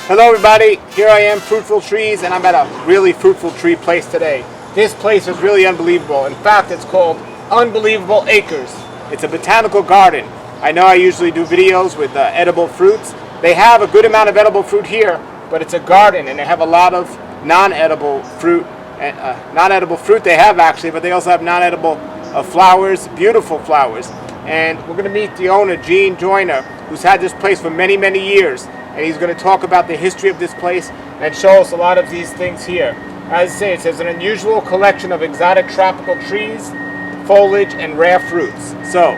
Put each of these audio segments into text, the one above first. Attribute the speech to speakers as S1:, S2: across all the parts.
S1: Hello everybody, here I am, Fruitful Trees, and I'm at a really fruitful tree place today. This place is really unbelievable. In fact, it's called Unbelievable Acres. It's a botanical garden. I know I usually do videos with edible fruits. They have a good amount of edible fruit here, but it's a garden and they have a lot of non-edible fruit. Non-edible fruit they have actually, but they also have non-edible flowers, beautiful flowers. And we're going to meet the owner, Gene Joyner, who's had this place for many, many years. And he's going to talk about the history of this place and show us a lot of these things here. As I say, it says an unusual collection of exotic tropical trees, foliage, and rare fruits. So,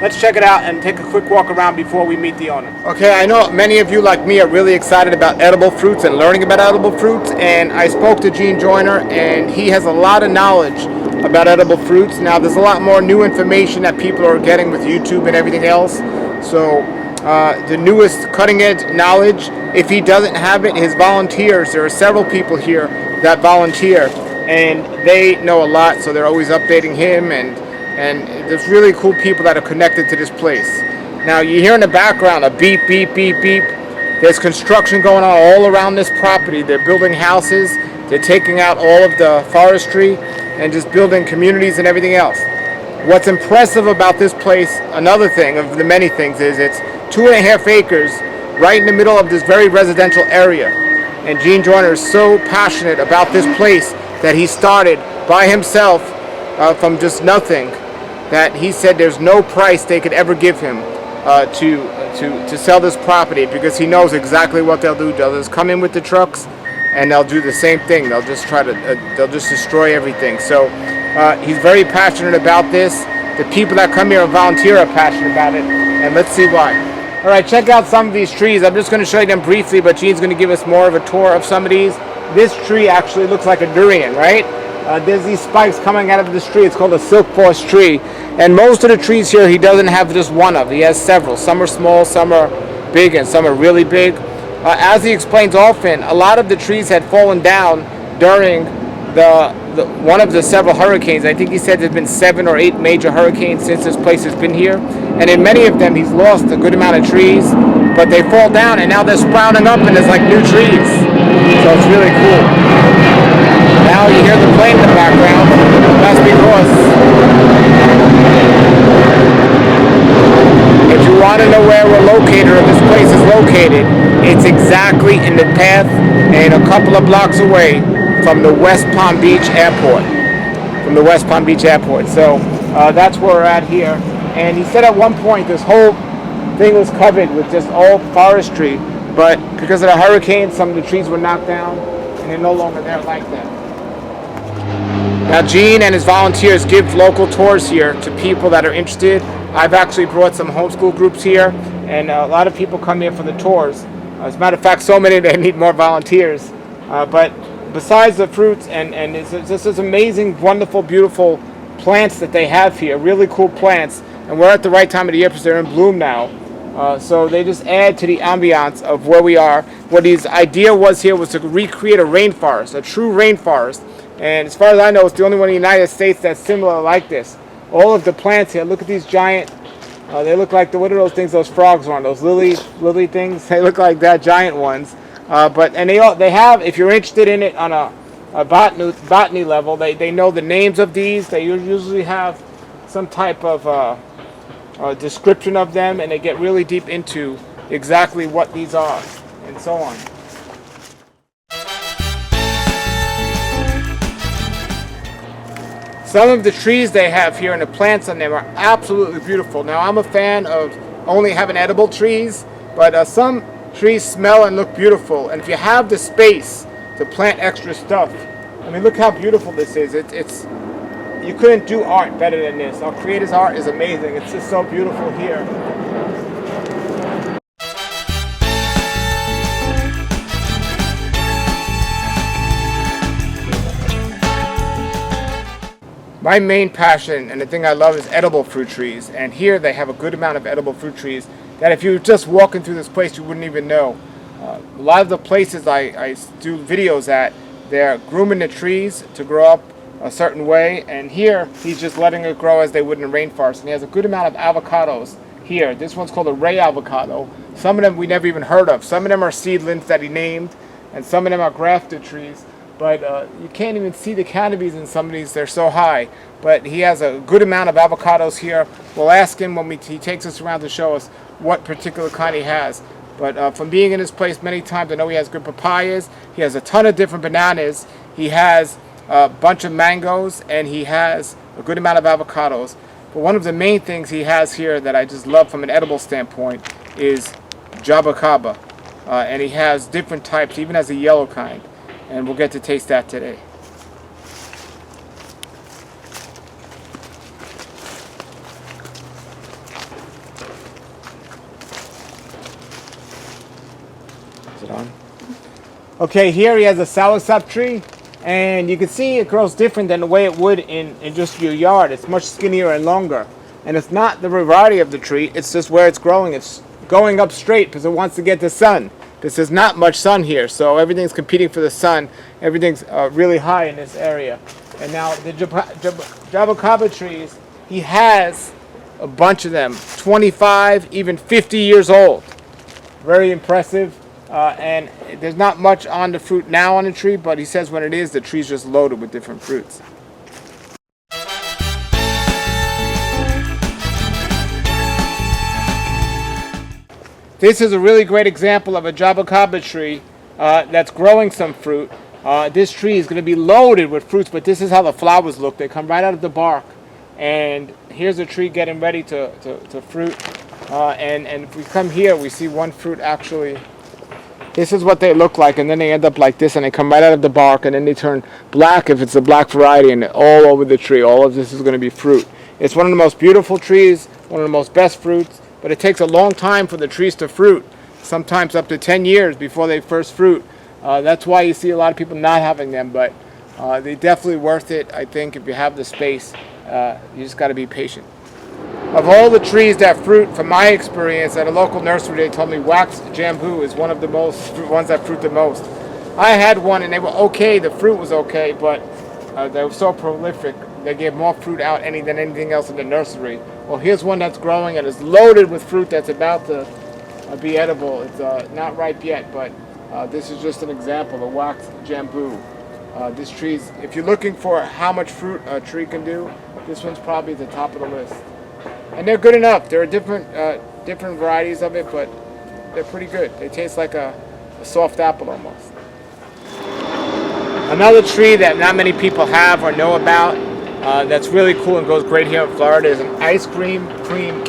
S1: let's check it out and take a quick walk around before we meet the owner. Okay, I know many of you like me are really excited about edible fruits and learning about edible fruits. And I spoke to Gene Joyner and he has a lot of knowledge about edible fruits. Now, there's a lot more new information that people are getting with YouTube and everything else. So, the newest cutting-edge knowledge, if he doesn't have it, his volunteers, there are several people here that volunteer and they know a lot, so they're always updating him, and there's really cool people that are connected to this place. Now you hear in the background a beep, beep, beep, beep. There's construction going on all around this property. They're building houses, they're taking out all of the forestry and just building communities and everything else. What's impressive about this place, another thing of the many things, is it's 2.5 acres right in the middle of this very residential area. And Gene Joyner is so passionate about this place that he started by himself from just nothing, that he said there's no price they could ever give him to sell this property, because he knows exactly what they'll do. They'll just come in with the trucks and they'll do the same thing. They'll just try to they'll just destroy everything. So he's very passionate about this. The people that come here and volunteer are passionate about it, and let's see why. All right, check out some of these trees. I'm just going to show you them briefly, but Gene's going to give us more of a tour of some of these. This tree actually looks like a durian, right? There's these spikes coming out of this tree. It's called a silk forest tree. And most of the trees here, he doesn't have just one of. He has several. Some are small, some are big, and some are really big. As he explains often, a lot of the trees had fallen down during one of the several hurricanes. I think he said there's been 7 or 8 major hurricanes since this place has been here. And in many of them, he's lost a good amount of trees, but they fall down and now they're sprouting up and there's like new trees. So it's really cool. Now you hear the plane in the background. That's because if you want to know where we're located or this place is located, it's exactly in the path and a couple of blocks away from the West Palm Beach Airport. So that's where we're at here. And he said at one point this whole thing was covered with just old forestry, but because of the hurricane, some of the trees were knocked down and they're no longer there like that. Now Gene and his volunteers give local tours here to people that are interested. I've actually brought some homeschool groups here, and a lot of people come here for the tours. As a matter of fact, so many they need more volunteers. But besides the fruits and it's just this amazing, wonderful, beautiful plants that they have here, really cool plants. And we're at the right time of the year because they're in bloom now. So they just add to the ambiance of where we are. What his idea was here was to recreate a rainforest, a true rainforest. And as far as I know, it's the only one in the United States that's similar like this. All of the plants here, look at these giant, they look like, what are those things those frogs are on, those lily things? They look like that, giant ones. And they have, if you're interested in it on a botany level, they know the names of these. They usually have some type of description of them, and they get really deep into exactly what these are and so on. Some of the trees they have here and the plants on them are absolutely beautiful. Now I'm a fan of only having edible trees, but some trees smell and look beautiful, and if you have the space to plant extra stuff, I mean, look how beautiful this is. It's you couldn't do art better than this. Our creators' art is amazing. It's just so beautiful here. My main passion and the thing I love is edible fruit trees, and here they have a good amount of edible fruit trees that if you were just walking through this place you wouldn't even know. A lot of the places I do videos at, they're grooming the trees to grow up a certain way, and here he's just letting it grow as they would in a rainforest. And he has a good amount of avocados here. This one's called a Malay Avocado. Some of them we never even heard of. Some of them are seedlings that he named, and some of them are grafted trees. But you can't even see the canopies in some of these. They're so high. But he has a good amount of avocados here. We'll ask him when he takes us around to show us what particular kind he has. But from being in his place many times, I know he has good papayas. He has a ton of different bananas. He has a bunch of mangoes, and he has a good amount of avocados. But one of the main things he has here that I just love from an edible standpoint is jabacaba. And he has different types, even has a yellow kind. And we'll get to taste that today. Is it on? Okay, here he has a soursop tree. And you can see it grows different than the way it would in just your yard. It's much skinnier and longer. And it's not the variety of the tree, it's just where it's growing. It's going up straight because it wants to get the sun. This is not much sun here, so everything's competing for the sun. Everything's really high in this area. And now the jabacaba trees, he has a bunch of them, 25, even 50 years old. Very impressive. And there's not much on the fruit now on the tree, but he says when it is, the tree's just loaded with different fruits. This is a really great example of a jabacaba tree that's growing some fruit. This tree is going to be loaded with fruits, but this is how the flowers look. They come right out of the bark. And here's a tree getting ready to fruit. And if we come here, we see one fruit actually. This is what they look like, and then they end up like this, and they come right out of the bark, and then they turn black if it's a black variety, and all over the tree. All of this is going to be fruit. It's one of the most beautiful trees, one of the most best fruits. But it takes a long time for the trees to fruit, sometimes up to 10 years before they first fruit. That's why you see a lot of people not having them, but they're definitely worth it, I think, if you have the space. You just got to be patient. Of all the trees that fruit, from my experience at a local nursery, they told me wax jambu is one of the ones that fruit the most. I had one, and they were okay. The fruit was okay, but they were so prolific. They gave more fruit out than anything else in the nursery. Well, here's one that's growing and is loaded with fruit that's about to be edible. It's not ripe yet, but this is just an example of wax jambu. This tree's, if you're looking for how much fruit a tree can do, this one's probably at the top of the list. And they're good enough. There are different varieties of it, but they're pretty good. They taste like a soft apple almost. Another tree that not many people have or know about that's really cool and goes great here in Florida is an ice cream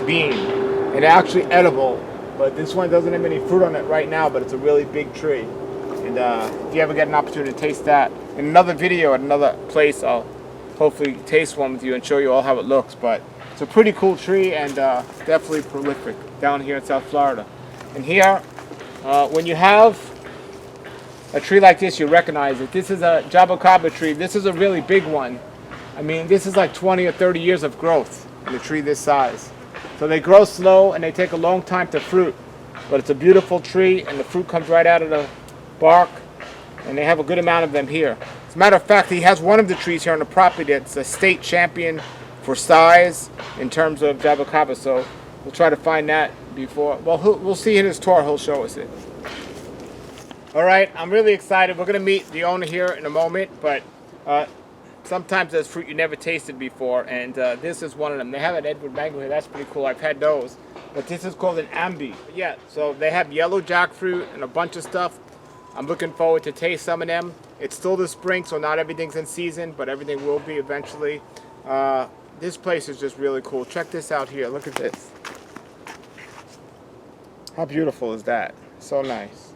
S1: bean. It's actually edible, but this one doesn't have any fruit on it right now, but it's a really big tree. And if you ever get an opportunity to taste that, in another video at another place, I'll hopefully taste one with you and show you all how it looks. But it's a pretty cool tree and definitely prolific down here in South Florida. And here, when you have a tree like this, you recognize it. This is a jabacaba tree. This is a really big one. I mean, this is like 20 or 30 years of growth in a tree this size. So they grow slow and they take a long time to fruit. But it's a beautiful tree and the fruit comes right out of the bark. And they have a good amount of them here. As a matter of fact, he has one of the trees here on the property that's a state champion for size in terms of jabacaba. So we'll try to find that before. Well, we'll see in his tour. He'll show us it. All right, I'm really excited. We're going to meet the owner here in a moment. But sometimes there's fruit you never tasted before, and this is one of them. They have an Edward mango here. That's pretty cool. I've had those. But this is called an ambi. Yeah, so they have yellow jackfruit and a bunch of stuff. I'm looking forward to taste some of them. It's still the spring, so not everything's in season, but everything will be eventually. This place is just really cool. Check this out here. Look at this. How beautiful is that? So nice.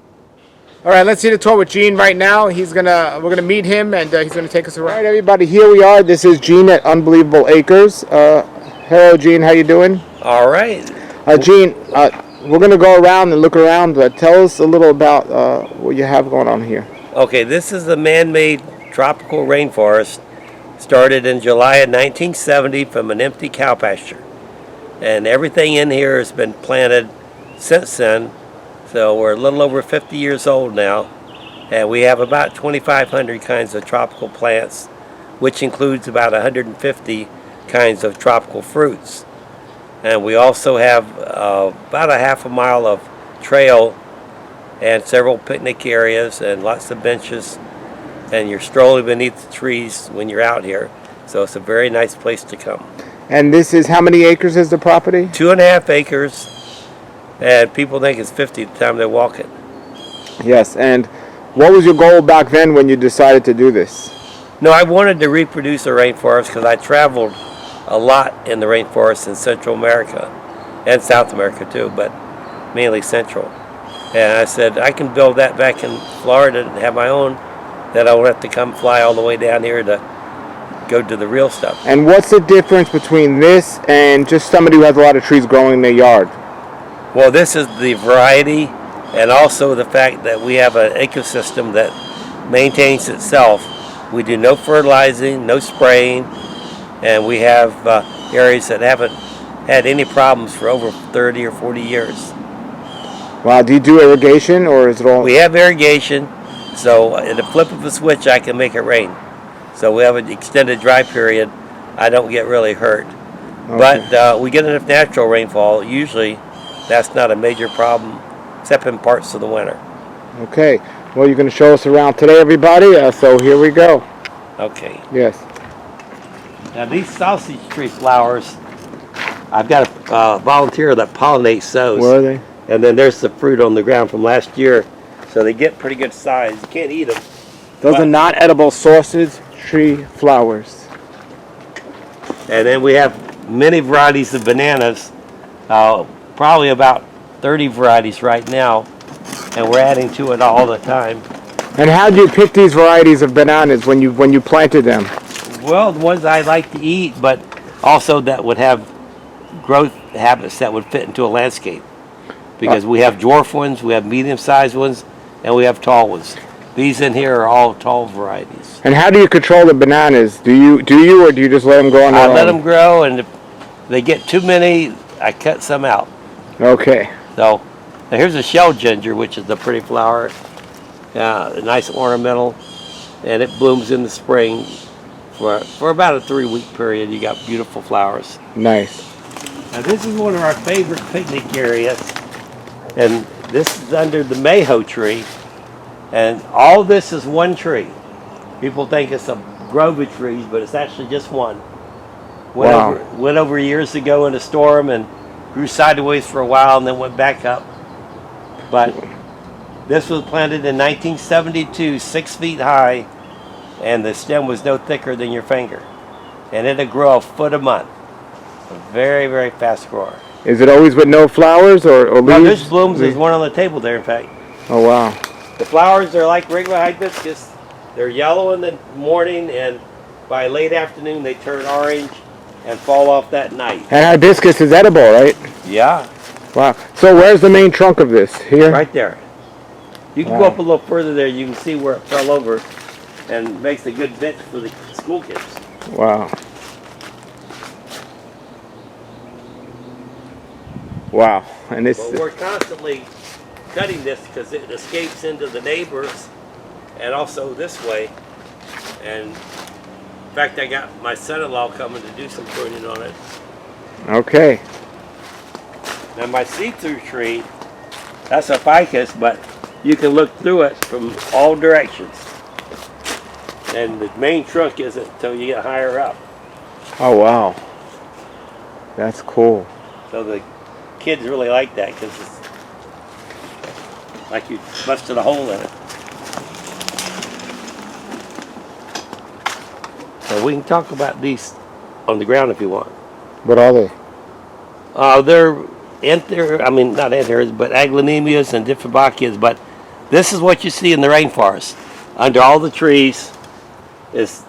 S1: All right, let's see the tour with Gene right now. We're gonna meet him, and he's gonna take us around. All right, everybody, here we are. This is Gene at Unbelievable Acres. Hello, Gene. How you doing?
S2: All right.
S1: Gene, we're gonna go around and look around, but tell us a little about what you have going on here.
S2: Okay, this is the man-made tropical rainforest. Started in July of 1970 from an empty cow pasture, and everything in here has been planted since then. So we're a little over 50 years old now, and we have about 2,500 kinds of tropical plants, which includes about 150 kinds of tropical fruits. And we also have about a half a mile of trail and several picnic areas and lots of benches. And you're strolling beneath the trees when you're out here. So it's a very nice place to come.
S1: And this is, how many acres is the property?
S2: 2.5 acres. And people think it's 50 the time they walk it.
S1: Yes, and what was your goal back then when you decided to do this?
S2: No, I wanted to reproduce a rainforest because I traveled a lot in the rainforest in Central America and South America too, but mainly Central. And I said, I can build that back in Florida and have my own, that I won't have to come fly all the way down here to go to the real stuff.
S1: And what's the difference between this and just somebody who has a lot of trees growing in their yard?
S2: Well, this is the variety and also the fact that we have an ecosystem that maintains itself. We do no fertilizing, no spraying, and we have areas that haven't had any problems for over 30 or 40 years.
S1: Wow, do you do irrigation or is it all?
S2: We have irrigation, so at the flip of a switch I can make it rain. So we have an extended dry period. I don't get really hurt. Okay. But we get enough natural rainfall. Usually that's not a major problem, except in parts of the winter.
S1: Okay. Well, you're going to show us around today, everybody, so here we go.
S2: Okay.
S1: Yes.
S2: Now these sausage tree flowers, I've got a volunteer that pollinates those.
S1: Where are they?
S2: And then there's the fruit on the ground from last year, so they get pretty good size. You can't eat them.
S1: Those are not edible sausage tree flowers.
S2: And then we have many varieties of bananas, probably about 30 varieties right now, and we're adding to it all the time.
S1: And how do you pick these varieties of bananas when you planted them?
S2: Well, the ones I like to eat, but also that would have growth habits that would fit into a landscape. Because we have dwarf ones, we have medium-sized ones, and we have tall ones. These in here are all tall varieties.
S1: And how do you control the bananas? Do you or do you just let them grow on their own?
S2: I let them grow, and if they get too many, I cut some out.
S1: Okay.
S2: So now here's a shell ginger, which is a pretty flower, a nice ornamental, and it blooms in the spring. For about a 3-week period, you got beautiful flowers.
S1: Nice.
S2: Now this is one of our favorite picnic areas, and this is under the Maho tree, and all this is one tree. People think it's a grove of trees, but it's actually just one. Went over years ago in a storm and grew sideways for a while and then went back up. But this was planted in 1972, 6 feet high, and the stem was no thicker than your finger. And it'll grow a foot a month. A very, very fast grower.
S1: Is it always with no flowers or leaves?
S2: No, there's blooms. There's one on the table there, in fact.
S1: Oh, wow.
S2: The flowers are like regular hibiscus. They're yellow in the morning, and by late afternoon they turn orange and fall off that night.
S1: And hibiscus is edible, right?
S2: Yeah.
S1: Wow. So where's the main trunk of this? Here?
S2: Right there. You can go up a little further there. You can see where it fell over and makes a good bench for the school kids.
S1: Wow. Wow. And this.
S2: Well, we're constantly cutting this because it escapes into the neighbors and also this way. And in fact, I got my son-in-law coming to do some pruning on it.
S1: Okay.
S2: Now my see-through tree, that's a ficus, but you can look through it from all directions. And the main trunk isn't until you get higher up.
S1: Oh, wow. That's cool.
S2: So the kids really like that because it's like you busted a hole in it. So we can talk about these on the ground if you want.
S1: What are they?
S2: They're not antheriums, but aglaonemias and differbachias. But this is what you see in the rainforest. Under all the trees is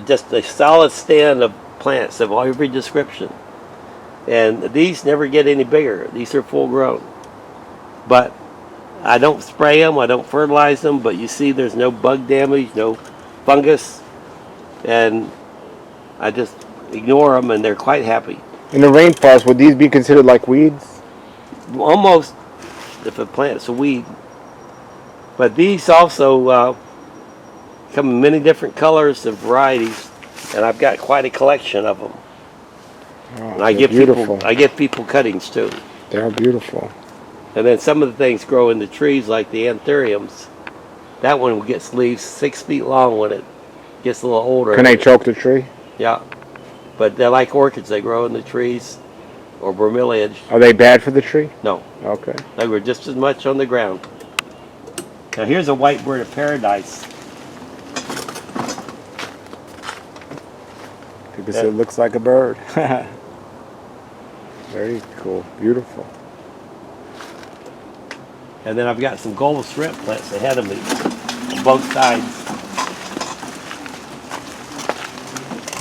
S2: just a solid stand of plants of every description. And these never get any bigger. These are full grown. But I don't spray them, I don't fertilize them, but you see there's no bug damage, no fungus. And I just ignore them and they're quite happy. In
S1: the rainforest, would these be considered like weeds?
S2: Almost, if a plant's a weed. But these also come in many different colors and varieties, and I've got quite a collection of them. And I get people cuttings too.
S1: They're beautiful.
S2: And then some of the things grow in the trees, like the Antheriums. That one gets leaves 6 feet long when it gets a little older.
S1: Can they choke the tree?
S2: Yeah. But they're like orchids. They grow in the trees or bromeliad.
S1: Are they bad for the tree?
S2: No.
S1: Okay.
S2: They grow just as much on the ground. Now here's a white bird of paradise.
S1: Because it looks like a bird. Very cool. Beautiful.
S2: And then I've got some gold shrimp plants ahead of me on both sides.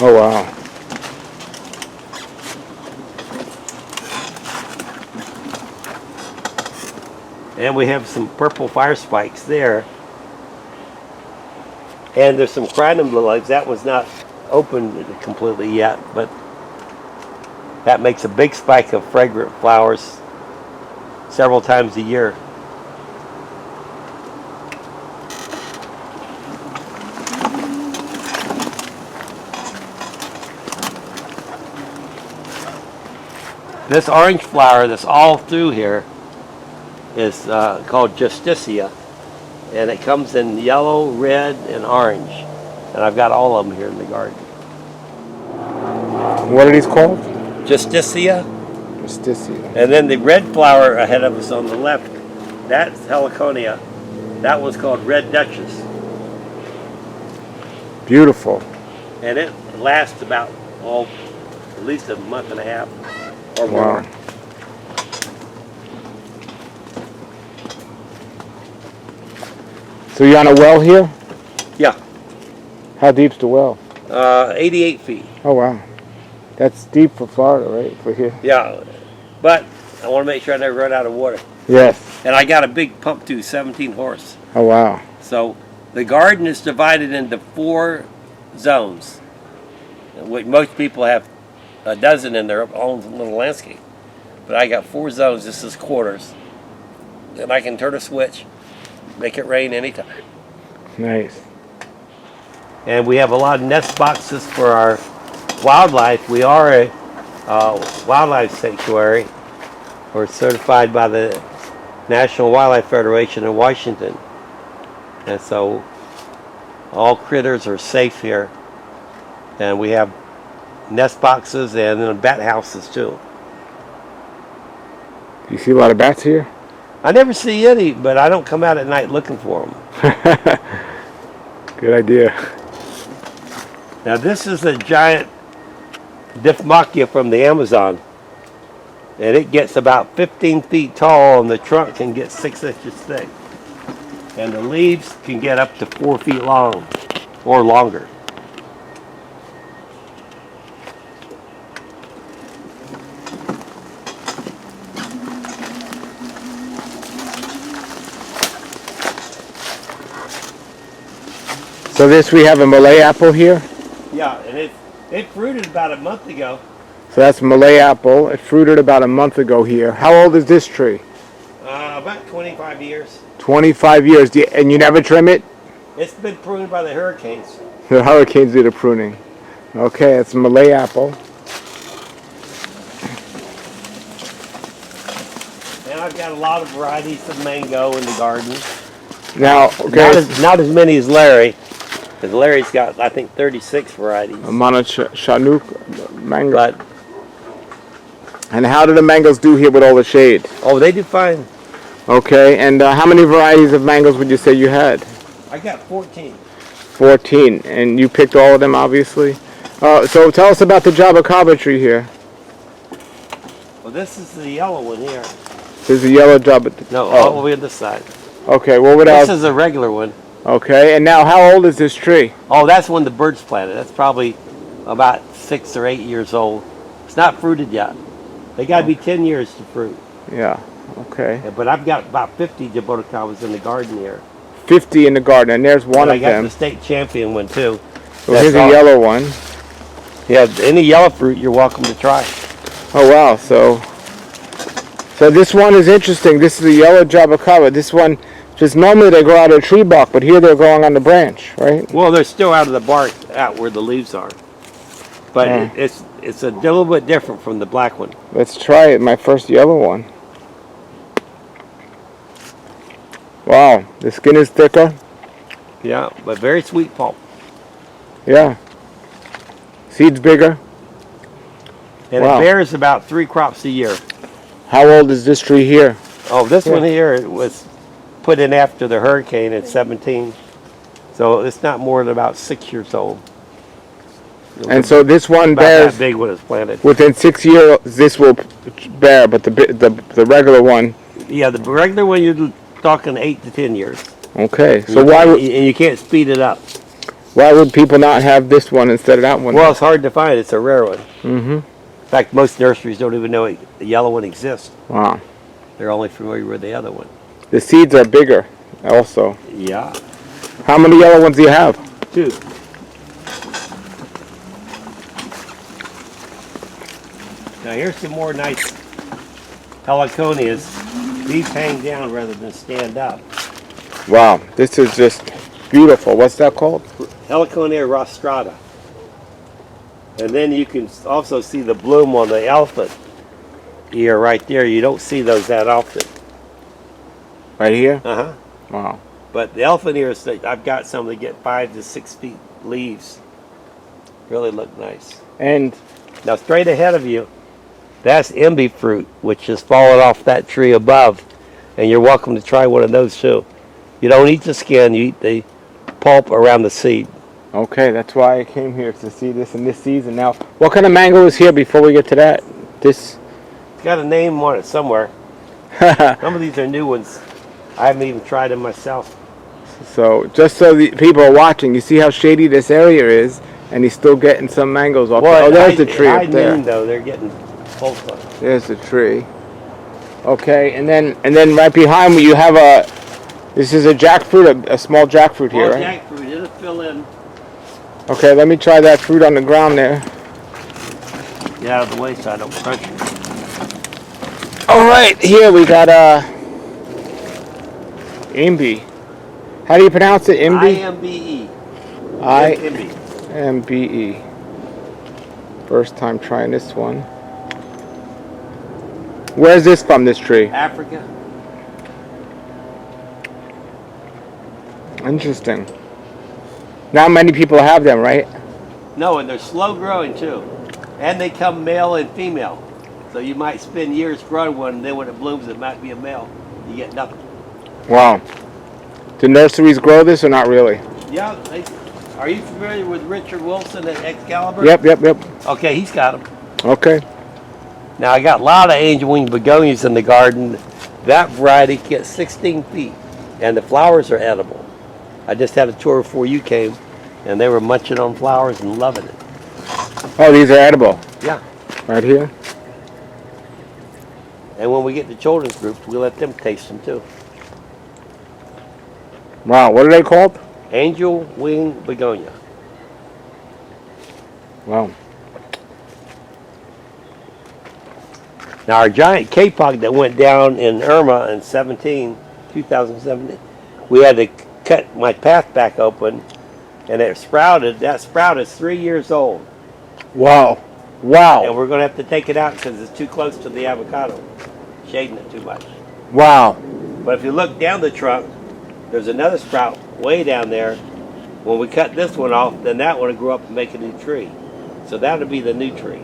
S1: Oh, wow.
S2: And we have some purple fire spikes there. And there's some crinum lilies. That one's not open completely yet, but that makes a big spike of fragrant flowers several times a year. This orange flower that's all through here is called Justicia, and it comes in yellow, red, and orange. And I've got all of them here in the garden.
S1: What are these called?
S2: Justicia.
S1: Justicia.
S2: And then the red flower ahead of us on the left, that's Heliconia. That one's called Red Duchess.
S1: Beautiful.
S2: And it lasts about, at least a month and a half or more.
S1: Wow. So you're on a well here?
S2: Yeah.
S1: How deep's the well?
S2: 88 feet.
S1: Oh, wow. That's deep for Florida, right? For here?
S2: Yeah. But I want to make sure I never run out of water.
S1: Yes.
S2: And I got a big pump too, 17 horse.
S1: Oh, wow.
S2: So the garden is divided into 4 zones. Which most people have a dozen in their own little landscape. But I got 4 zones. This is quarters. And I can turn a switch, make it rain anytime.
S1: Nice.
S2: And we have a lot of nest boxes for our wildlife. We are a wildlife sanctuary. We're certified by the National Wildlife Federation in Washington. And so all critters are safe here. And we have nest boxes and then bat houses too.
S1: You see a lot of bats here?
S2: I never see any, but I don't come out at night looking for them.
S1: Good idea.
S2: Now this is a giant Diphmachia from the Amazon. And it gets about 15 feet tall, and the trunk can get 6 inches thick. And the leaves can get up to 4 feet long or longer.
S1: So we have a Malay Apple here?
S2: Yeah, and it fruited about a month ago.
S1: So that's Malay Apple. It fruited about a month ago here. How old is this tree?
S2: About 25 years.
S1: 25 years. And you never trim it?
S2: It's been pruned by the hurricanes.
S1: The hurricanes do the pruning. Okay, it's Malay Apple.
S2: And I've got a lot of varieties of mango in the garden.
S1: Now, okay.
S2: Not as many as Larry. Because Larry's got, I think, 36 varieties.
S1: Amana Chanook mango.
S2: But,
S1: and how do the mangoes do here with all the shade?
S2: oh, they do fine.
S1: Okay, and how many varieties of mangoes would you say you had?
S2: I got 14.
S1: 14, and you picked all of them, obviously. So tell us about the Java Cobbler tree here.
S2: Well, this is the yellow one here.
S1: There's a yellow Java.
S2: No, all the way on this side.
S1: Okay, well, what else?
S2: This is a regular one.
S1: Okay, and now how old is this tree?
S2: Oh, that's one the birds planted. That's probably about 6 or 8 years old. It's not fruited yet. They got to be 10 years to fruit.
S1: Yeah, okay.
S2: Yeah, but I've got about 50 jaboticabas in the garden here.
S1: 50 in the garden, and there's one
S2: and
S1: of
S2: I got
S1: them.
S2: the state champion one too.
S1: So here's a yellow one.
S2: Yeah, any yellow fruit you're welcome to try.
S1: Oh wow, so this one is interesting. This is a yellow jabacaba. This one, just normally they grow out of a tree bark, but here they're growing on the branch, right?
S2: Well, they're still out of the bark, out where the leaves are. But
S1: Yeah.
S2: it's a little bit different from the black one.
S1: Let's try it. My first yellow one. Wow, the skin is thicker.
S2: Yeah, but very sweet pulp.
S1: Yeah. Seeds bigger.
S2: And
S1: Wow.
S2: it bears about 3 crops a year.
S1: How old is this tree here?
S2: Oh, this one here was put in after the hurricane in 17. So it's not more than about 6 years old.
S1: And so this one
S2: About
S1: bears
S2: that big when it's planted.
S1: within 6 years. This will bear, but the regular one.
S2: Yeah, the regular one you're talking 8 to 10 years.
S1: Okay. So
S2: And you can't speed it up.
S1: why would people not have this one instead of that one?
S2: Well, it's hard to find. It's a rare one.
S1: Mm-hmm.
S2: In fact, most nurseries don't even know the yellow one exists.
S1: Wow.
S2: They're only familiar with the other one.
S1: The seeds are bigger, also.
S2: Yeah.
S1: How many yellow ones do you have?
S2: 2. Now here's some more nice heliconias. These hang down rather than stand up.
S1: Wow, this is just beautiful. What's that called?
S2: Heliconia Rostrata. And then you can also see the bloom on the elephant ear right there. You don't see those that often.
S1: Right here?
S2: Uh-huh.
S1: Wow.
S2: But the elephant ears, I've got some that get 5 to 6 feet leaves. Really look nice.
S1: And
S2: Now straight ahead of you, that's imbi fruit, which has fallen off that tree above. And you're welcome to try one of those too. You don't eat the skin, you eat the pulp around the seed.
S1: okay, that's why I came here to see this in this season. Now, what kind of mango is here before we get to that? This.
S2: It's got a name on it somewhere. Some of these are new ones. I haven't even tried them myself.
S1: So, just so the people are watching, you see how shady this area is, and he's still getting some mangoes off.
S2: Well,
S1: Oh, there's the tree
S2: high
S1: up there.
S2: noon, though, they're getting full sun.
S1: There's the tree. Okay, and then right behind me you have a. This is a jackfruit, a small jackfruit here,
S2: Well,
S1: right?
S2: jackfruit, it'll fill in.
S1: Okay, let me try that fruit on the ground there.
S2: Get out of the way so I don't crunch it.
S1: All right, here we got imbi. How do you pronounce it? Imbi?
S2: IMBE.
S1: I-M-B-E.
S2: IMBE.
S1: First time trying this one. Where's this from, this tree?
S2: Africa.
S1: Interesting. Not many people have them, right?
S2: No, and they're slow growing too. And they come male and female. So you might spend years growing one, and then when it blooms, it might be a male. You get nothing.
S1: Wow. Do nurseries grow this or not really?
S2: Yeah. Are you familiar with Richard Wilson at Excalibur?
S1: Yep.
S2: Okay, he's got them.
S1: Okay.
S2: Now I got a lot of Angeline Begonias in the garden. That variety gets 16 feet, and the flowers are edible. I just had a tour before you came, and they were munching on flowers and loving it.
S1: Oh, these are edible.
S2: Yeah.
S1: Right here?
S2: And when we get to children's groups, we let them taste them too.
S1: Wow, what are they called?
S2: Angel wing begonia.
S1: Wow.
S2: Now our giant kapok that went down in Irma in 2017, we had to cut my path back open, and it sprouted. That sprout is 3 years old,
S1: Wow.
S2: and
S1: Wow.
S2: we're going to have to take it out because it's too close to the avocado, shading it too much.
S1: Wow.
S2: But if you look down the trunk, there's another sprout way down there. When we cut this one off, then that one will grow up and make a new tree. So that'll be the new tree.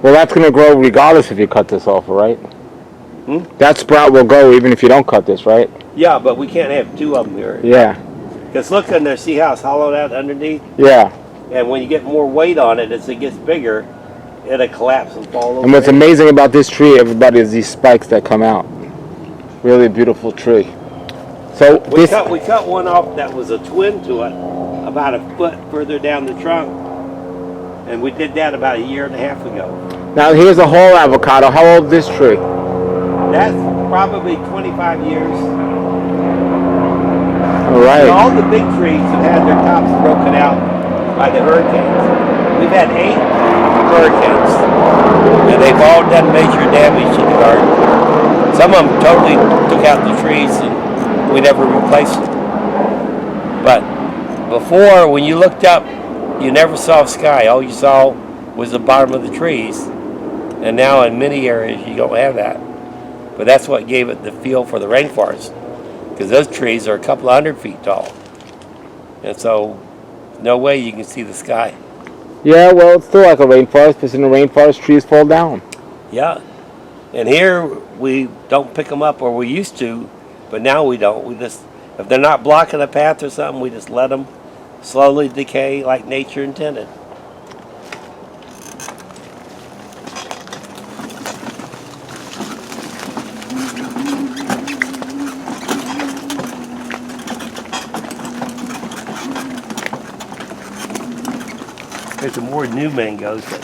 S1: Well, that's going to grow regardless if you cut this off, right?
S2: Hmm?
S1: That sprout will go even if you don't cut this, right?
S2: Yeah, but we can't have 2 of them here.
S1: Yeah.
S2: Because look in there, see how it's hollowed out underneath?
S1: Yeah.
S2: And when you get more weight on it, as it gets bigger, it'll collapse and fall over.
S1: And what's amazing about this tree, everybody, is these spikes that come out. Really beautiful tree. So
S2: We cut one off that was a twin to it, about a foot further down the trunk. And we did that about a year and a half ago.
S1: Now here's a whole avocado. How old is this tree?
S2: That's probably 25 years.
S1: All right.
S2: All the big trees have had their tops broken out by the hurricanes. We've had 8 hurricanes, and they've all done major damage to the garden. Some of them totally took out the trees, and we never replaced them. But before, when you looked up, you never saw sky. All you saw was the bottom of the trees. And now in many areas you don't have that. But that's what gave it the feel for the rainforest. Because those trees are a couple of 100 feet tall. And so, no way you can see the sky.
S1: Yeah, well, it's still like a rainforest, because in the rainforest, trees fall down.
S2: Yeah. And here, we don't pick them up, or we used to, but now we don't. We just, if they're not blocking a path or something, we just let them slowly decay like nature intended. There's some more new mangoes, but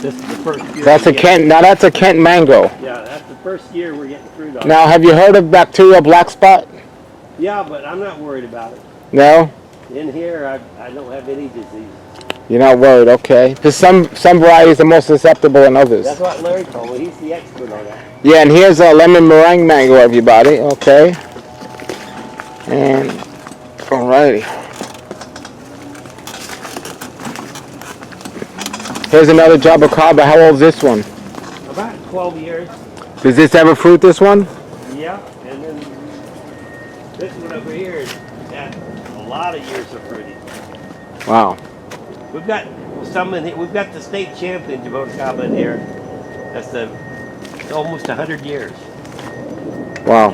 S2: this is the first year.
S1: That's a Kent. Now that's a Kent mango.
S2: Yeah, that's the first year we're getting fruit on.
S1: Now, have you heard of bacterial black spot?
S2: Yeah, but I'm not worried about it.
S1: No.
S2: In here, I don't have any disease.
S1: You're not worried, okay? Because some varieties are more susceptible than others.
S2: That's what Larry told me. He's the expert on that.
S1: Yeah, and here's a lemon meringue mango, everybody. Okay. And alrighty. Here's another Jabacaba. How old is this one?
S2: About 12 years.
S1: Does this ever fruit, this one?
S2: Yeah, and then this one over here has had a lot of years of fruiting.
S1: Wow.
S2: We've got some in here. We've got the state champion Jabacaba in here. That's almost 100 years.
S1: Wow.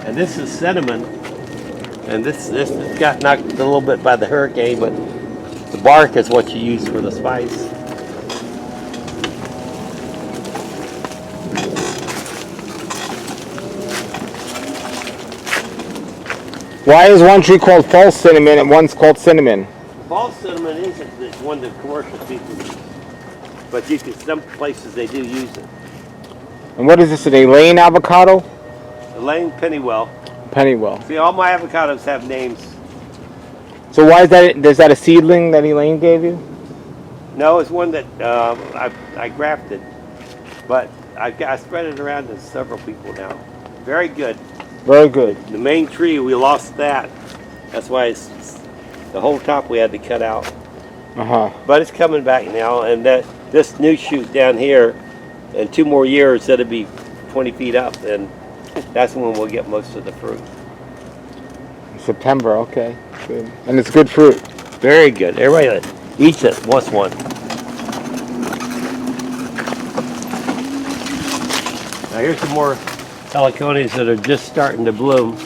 S2: And this is cinnamon. And this got knocked a little bit by the hurricane, but the bark is what you use for the spice.
S1: Why is one tree called false cinnamon and one's called cinnamon?
S2: False cinnamon isn't the one that commercial people use, but you can, some places they do use it.
S1: And what is this, an Elaine Avocado?
S2: Elaine Pennywell.
S1: Pennywell.
S2: See, all my avocados have names.
S1: So why is that? Is that a seedling that Elaine gave you?
S2: No, it's one that I grafted, but I spread it around to several people now. Very good.
S1: Very good.
S2: The main tree, we lost that. That's why it's the whole top we had to cut out. But it's coming back now, and this new shoot down here, in 2 more years, it'll be 20 feet up, and that's when we'll get most of the fruit.
S1: September, okay. Good. And it's good fruit.
S2: Very good. Everybody eats it, wants one. Now here's some more heliconias that are just starting to bloom.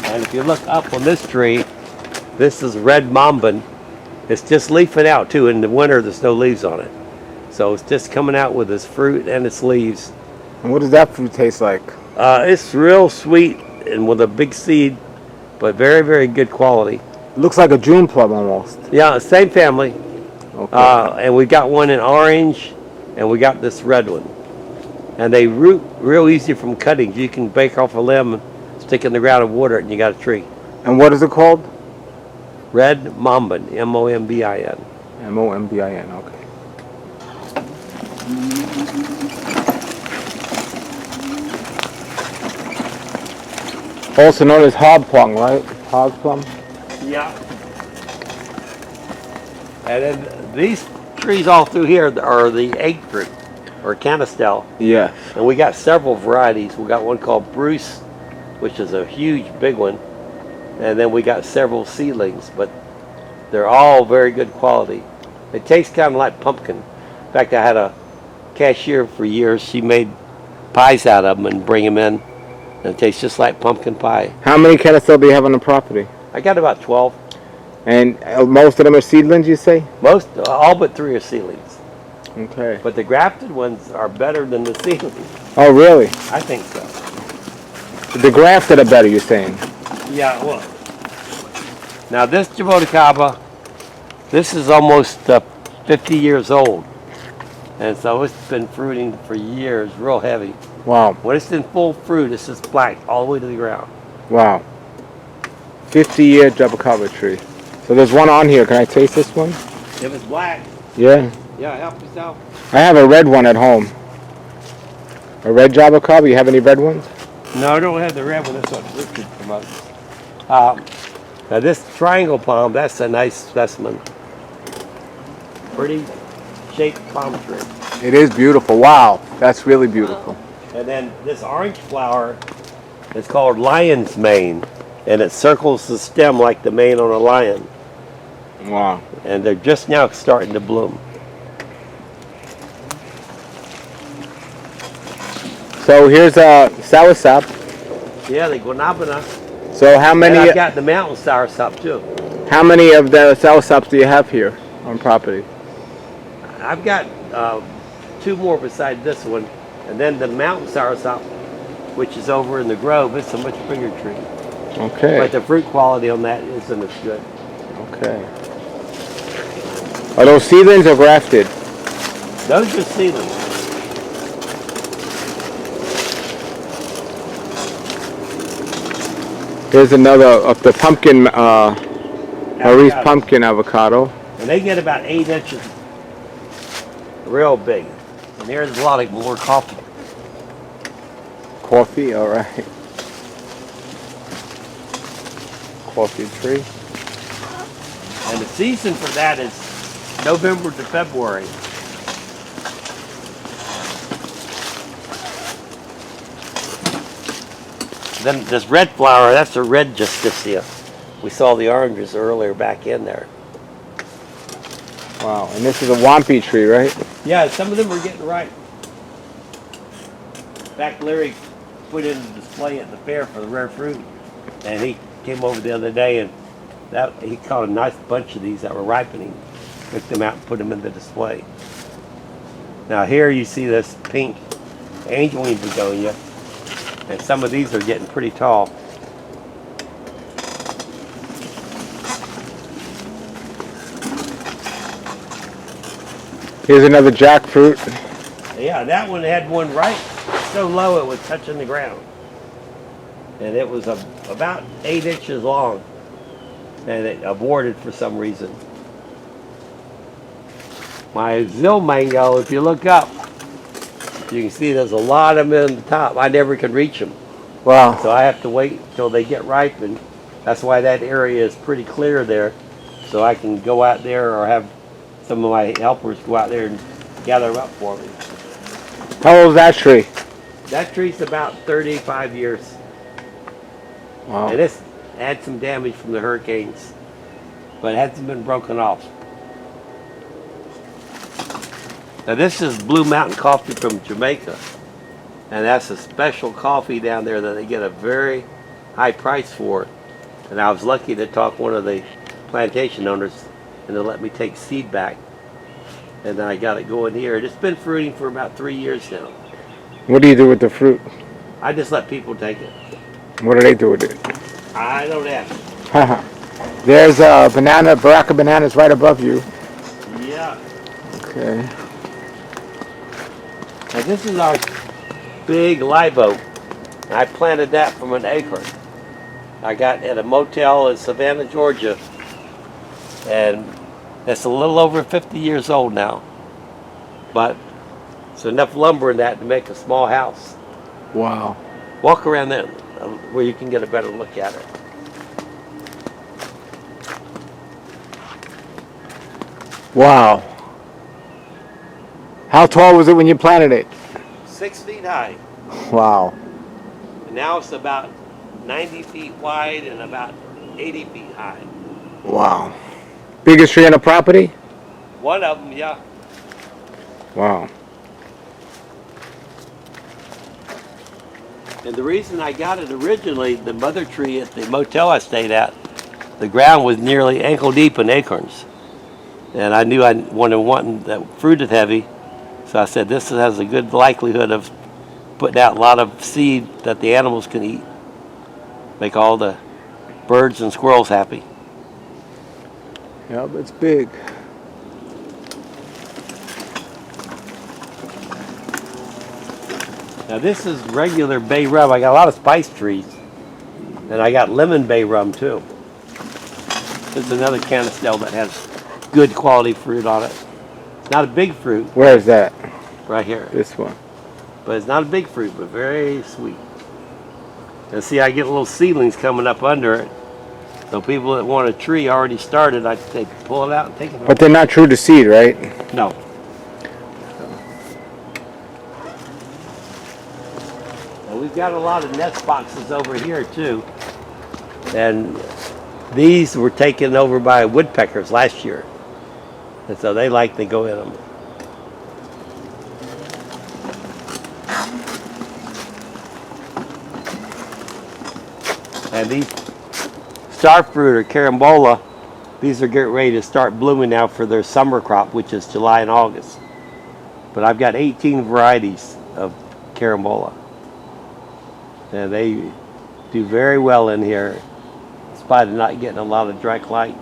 S2: And if you look up on this tree, this is red Mamban. It's just leafing out too. In the winter, there's no leaves on it. So it's just coming out with its fruit and its leaves.
S1: And what does that fruit taste like?
S2: It's real sweet and with a big seed, but very, very good quality.
S1: It looks like a June plum almost.
S2: Yeah, same family.
S1: Okay.
S2: And we got one in orange, and we got this red one. And they root real easy from cuttings. You can bake off a limb, and stick it in the ground and water it, and you got a tree.
S1: And what is it called?
S2: Red Mamban, M-O-M-B-I-N.
S1: M-O-M-B-I-N, okay. Also known as hog plum, right? Hog plum?
S2: Yeah. And then these trees all through here are the egg fruit, or canistel.
S1: Yeah.
S2: And we got several varieties. We got one called Bruce, which is a huge, big one. And then we got several seedlings, but they're all very good quality. It tastes kind of like pumpkin. In fact, I had a cashier for years. She made pies out of them and bring them in. And it tastes just like pumpkin pie.
S1: How many canistel do you have on the property?
S2: I got about 12.
S1: And most of them are seedlings, you say?
S2: All but 3 are seedlings.
S1: Okay.
S2: But the grafted ones are better than the seedlings.
S1: Oh, really?
S2: I think so.
S1: The grafted are better, you're saying?
S2: Yeah, well. Now this Jabacaba, this is almost 50 years old. And so it's been fruiting for years, real heavy.
S1: Wow.
S2: When it's in full fruit, it's just black all the way to the ground.
S1: Wow. 50-year Jabacaba tree. So there's one on here. Can I taste this one?
S2: If it's black.
S1: Yeah.
S2: Yeah, help yourself.
S1: I have a red one at home. A red Jabacaba. You have any red ones?
S2: No, I don't have the red one. That's what Richard promotes. Now this triangle palm, that's a nice specimen. Pretty shaped palm tree.
S1: It is beautiful. Wow, that's really beautiful.
S2: And then this orange flower is called lion's mane, and it circles the stem like the mane on a lion.
S1: Wow.
S2: And they're just now starting to bloom.
S1: So here's a soursop.
S2: Yeah, the guanabana.
S1: So how many?
S2: And I've got the mountain soursop too.
S1: How many of the soursops do you have here on property?
S2: I've got 2 more beside this one, and then the mountain soursop, which is over in the grove. It's a much bigger tree.
S1: Okay.
S2: But the fruit quality on that isn't as good.
S1: Okay. Are those seedlings or grafted?
S2: Those are seedlings.
S1: Here's another of the pumpkin, Marie's pumpkin avocado.
S2: And they get about 8 inches, real big. And there's a lot of more coffee.
S1: Coffee, all right. Coffee tree.
S2: And the season for that is November to February. Then this red flower, that's a red Justicia. We saw the oranges earlier back in there.
S1: Wow, and this is a wampy tree, right?
S2: Yeah, some of them are getting ripe. In fact, Larry put in a display at the fair for the rare fruit, and he came over the other day and he caught a nice bunch of these that were ripening. Picked them out and put them in the display. Now here you see this pink Angeline Begonia, and some of these are getting pretty tall.
S1: Here's another jackfruit.
S2: Yeah, that one had one right so low it was touching the ground. And it was about 8 inches long. And it aborted for some reason. My Zill mango, if you look up, you can see there's a lot of them in the top. I never could reach them.
S1: Wow.
S2: So I have to wait until they get ripened. That's why that area is pretty clear there. So I can go out there or have some of my helpers go out there and gather them up for me.
S1: How old is that tree?
S2: That tree's about 35 years.
S1: Wow.
S2: And it's had some damage from the hurricanes, but it hasn't been broken off. Now this is Blue Mountain coffee from Jamaica, and that's a special coffee down there that they get a very high price for. And I was lucky to talk one of the plantation owners, and they let me take seed back, and then I got it going here. And it's been fruiting for about 3 years now.
S1: What do you do with the fruit?
S2: I just let people take it.
S1: What do they do with it?
S2: I don't have.
S1: There's a banana, Baraka bananas right above you.
S2: Yeah.
S1: Okay.
S2: Now this is our big live oak. I planted that from an acre. I got at a motel in Savannah, Georgia. And it's a little over 50 years old now. But it's enough lumber in that to make a small house.
S1: Wow.
S2: Walk around there where you can get a better look at it.
S1: Wow. How tall was it when you planted it?
S2: 6 feet high.
S1: Wow.
S2: And now it's about 90 feet wide and about 80 feet high.
S1: Wow. Biggest tree on the property?
S2: One of them, yeah.
S1: Wow.
S2: And the reason I got it originally, the mother tree at the motel I stayed at, the ground was nearly ankle deep in acorns. And I knew I wanted one that fruited heavy. So I said, this has a good likelihood of putting out a lot of seed that the animals can eat. Make all the birds and squirrels happy.
S1: Yeah, but it's big.
S2: Now this is regular Bay Rum. I got a lot of spice trees. And I got lemon Bay Rum too. This is another canistel that has good quality fruit on it. It's not a big fruit.
S1: Where is that?
S2: Right here.
S1: This one.
S2: But it's not a big fruit, but very sweet. And see, I get little seedlings coming up under it. So people that want a tree already started, they pull it out and take it.
S1: But they're not true to seed, right?
S2: No. And we've got a lot of nest boxes over here too. And these were taken over by woodpeckers last year. And so they like to go in them. And these Starfruit or carambola, these are getting ready to start blooming now for their summer crop, which is July and August. But I've got 18 varieties of carambola. And they do very well in here, in spite of not getting a lot of direct light.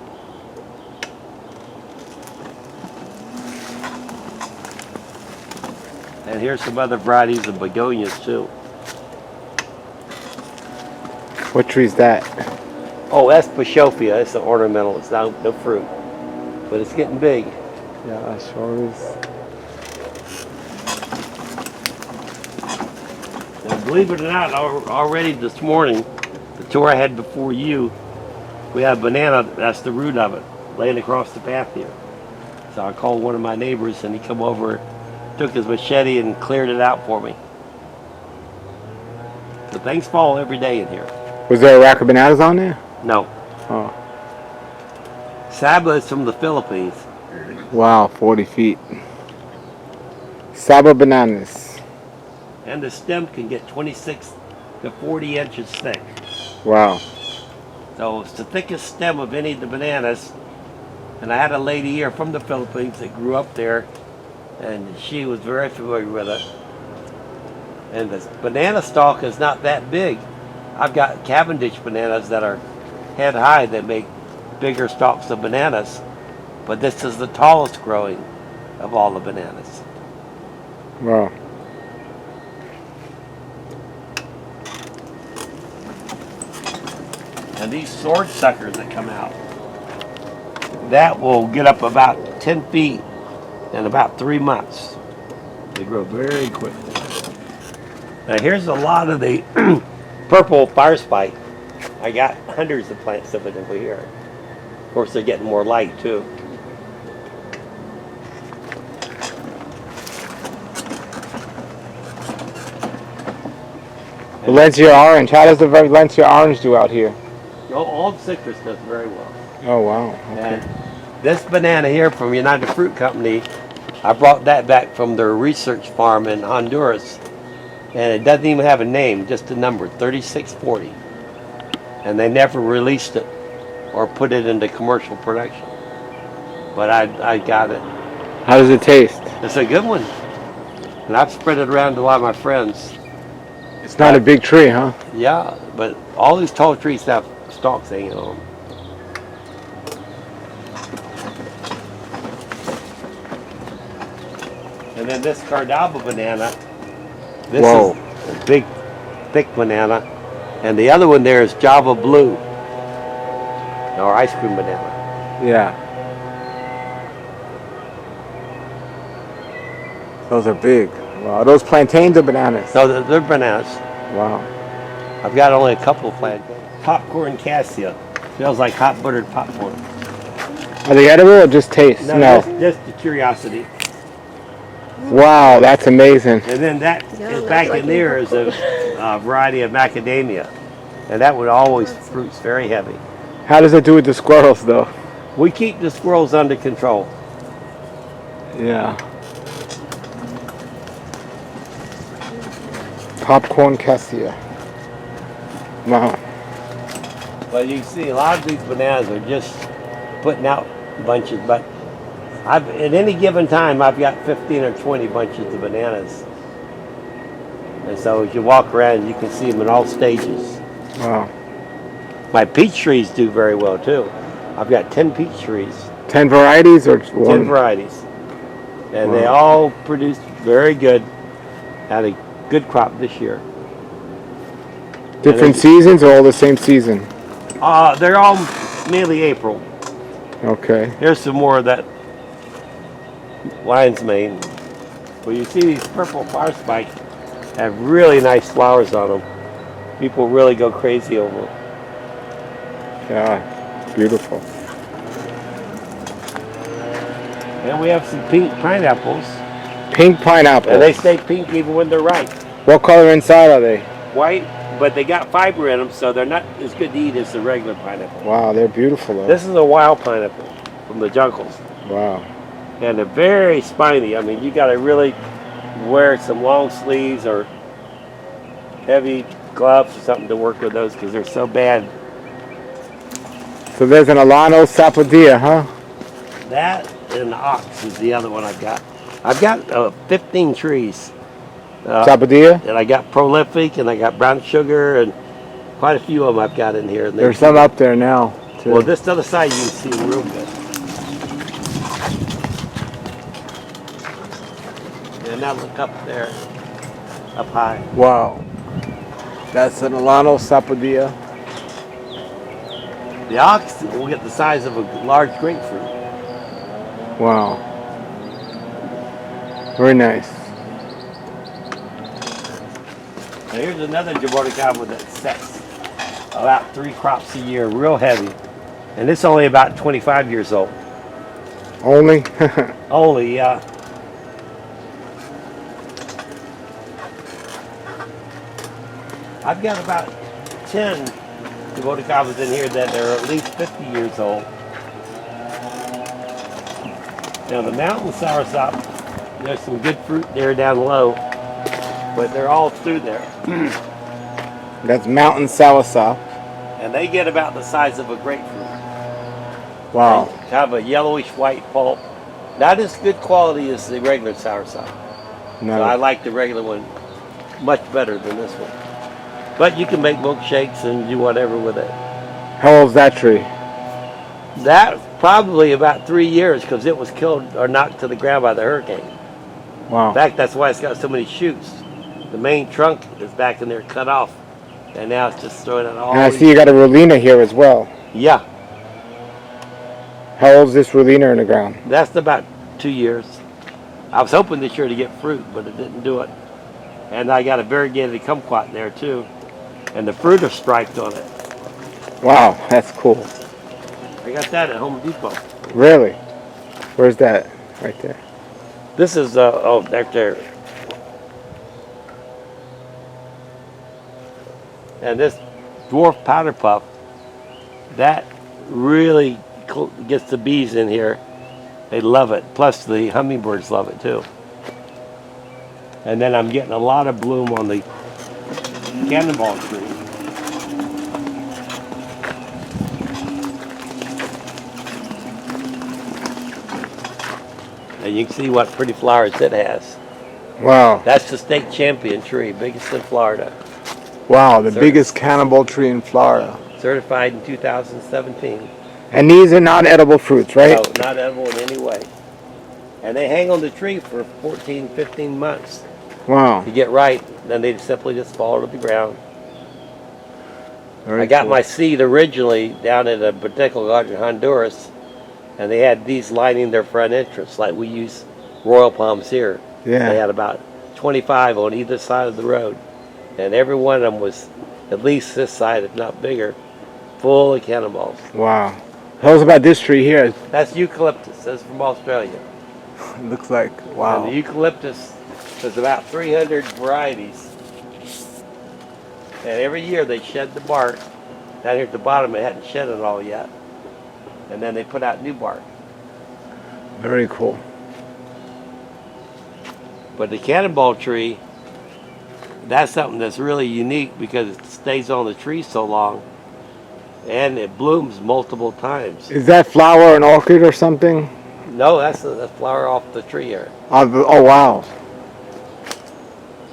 S2: And here's some other varieties of begonias too.
S1: What tree is that?
S2: Oh, that's Bashophia. It's an ornamental. It's not no fruit, but it's getting big.
S1: Yeah, it sure is.
S2: And believe it or not, already this morning, the tour I had before you, we had a banana. That's the root of it, laying across the path here. So I called one of my neighbors, and he come over, took his machete, and cleared it out for me. So things fall every day in here.
S1: Was there a rack of bananas on there?
S2: No.
S1: Oh.
S2: Saba is from the Philippines.
S1: Wow, 40 feet. Saba bananas.
S2: And the stem can get 26 to 40 inches thick.
S1: Wow.
S2: So it's the thickest stem of any of the bananas. And I had a lady here from the Philippines that grew up there, and she was very familiar with it. And the banana stalk is not that big. I've got Cavendish bananas that are head high that make bigger stalks of bananas, but this is the tallest growing of all the bananas.
S1: Wow.
S2: And these sword suckers that come out, that will get up about 10 feet in about 3 months. They grow very quickly. Now here's a lot of the purple fire spike. I got hundreds of plants of it over here. Of course, they're getting more light too.
S1: Valencia orange. How does the Valencia orange do out here?
S2: All the citrus does very well.
S1: Oh, wow. Okay.
S2: And this banana here from United Fruit Company, I brought that back from their research farm in Honduras. And it doesn't even have a name, just a number, 3640. And they never released it or put it into commercial production. But I got it.
S1: How does it taste?
S2: It's a good one. And I've spread it around to a lot of my friends.
S1: It's not a big tree, huh?
S2: Yeah, but all these tall trees have stalks hanging on them. And then this Cardalba banana, this
S1: Whoa.
S2: is a big, thick banana. And the other one there is Java Blue, or ice cream banana.
S1: Yeah. Those are big. Wow. Are those plantains or bananas?
S2: So they're bananas.
S1: Wow.
S2: I've got only a couple of plantains. Popcorn cassia. Smells like hot buttered popcorn.
S1: Are they edible or just taste? No.
S2: Just the curiosity.
S1: Wow, that's amazing.
S2: And then that is back in there is a variety of macadamia. And that would always fruits very heavy.
S1: How does it do with the squirrels, though?
S2: We keep the squirrels under control.
S1: Yeah. Popcorn cassia. Wow.
S2: But you see, a lot of these bananas are just putting out bunches. But at any given time, I've got 15 or 20 bunches of bananas. And so as you walk around, you can see them in all stages.
S1: Wow.
S2: My peach trees do very well too. I've got 10 peach trees. 10
S1: varieties or one?
S2: 10 varieties. And
S1: Wow.
S2: they all produced very good. Had a good crop this year.
S1: Different seasons or all the same season?
S2: They're all mainly April.
S1: Okay.
S2: Here's some more of that lion's mane. Well, you see these purple fire spikes have really nice flowers on them. People really go crazy over them.
S1: Yeah. Beautiful.
S2: And we have some pink pineapples.
S1: Pink pineapple.
S2: And they stay pink even when they're ripe.
S1: What color inside are they?
S2: White, but they got fiber in them, so they're not as good to eat as the regular pineapple.
S1: Wow, they're beautiful though.
S2: This is a wild pineapple from the jungles.
S1: Wow.
S2: And they're very spiny. I mean, you got to really wear some long sleeves or heavy gloves or something to work with those because they're so bad.
S1: So there's an Alano Sapodilla, huh?
S2: That and the ox is the other one I've got. I've got 15 trees.
S1: Sapodilla?
S2: And I got prolific and I got brown sugar and quite a few of them I've got in here. And
S1: There's some up there now, too.
S2: Well, this other side you can see them real good. And now look up there, up high.
S1: Wow. That's an Alano Sapodilla.
S2: The ox will get the size of a large grapefruit.
S1: Wow. Very nice.
S2: Now here's another jaboticaba that sets about 3 crops a year, real heavy. And it's only about 25 years old.
S1: Only?
S2: Only, yeah. I've got about 10 jaboticabas in here that are at least 50 years old. Now the mountain soursop, there's some good fruit there down low, but they're all through there.
S1: That's mountain soursop.
S2: And they get about the size of a grapefruit.
S1: Wow.
S2: They have a yellowish white pulp. Not as good quality as the regular soursop.
S1: No.
S2: So I like the regular one much better than this one. But you can make milkshakes and do whatever with it.
S1: How old's that tree?
S2: That probably about 3 years because it was killed or knocked to the ground by the hurricane.
S1: Wow.
S2: In fact, that's why it's got so many shoots. The main trunk is back in there cut off. And now it's just throwing it all.
S1: And I see you got a Rulina here as well.
S2: Yeah.
S1: How old's this Rulina in the ground?
S2: That's about 2 years. I was hoping this year to get fruit, but it didn't do it. And I got a variegated kumquat there too. And the fruit are striped on it.
S1: Wow, that's cool.
S2: I got that at Home Depot.
S1: Really? Where's that? Right there.
S2: This is, oh, right there. And this dwarf powder puff, that really gets the bees in here. They love it. Plus the hummingbirds love it too. And then I'm getting a lot of bloom on the Cannonball Tree. And you can see what pretty flowers it has.
S1: Wow.
S2: That's the state champion tree, biggest in Florida.
S1: Wow, the biggest cannonball tree in Florida.
S2: Certified in 2017.
S1: And these are not edible fruits, right?
S2: No, not edible in any way. And they hang on the tree for 14, 15 months
S1: Wow.
S2: to get ripe. Then they simply just fall to the ground.
S1: Very
S2: I got
S1: cool.
S2: my seed originally down at a botanical garden in Honduras, and they had these lining their front entrance like we use royal palms here.
S1: Yeah.
S2: They had about 25 on either side of the road, and every one of them was at least this side, if not bigger, full of cannonballs.
S1: Wow. Tell us about this tree here.
S2: That's eucalyptus. That's from Australia.
S1: It looks like, wow.
S2: And the eucalyptus, there's about 300 varieties. And every year they shed the bark. Down here at the bottom, they hadn't shed it all yet. And then they put out new bark.
S1: Very cool.
S2: But the cannonball tree, that's something that's really unique because it stays on the tree so long and it blooms multiple times.
S1: Is that flower an orchid or something?
S2: No, that's the flower off the tree here.
S1: Oh, wow.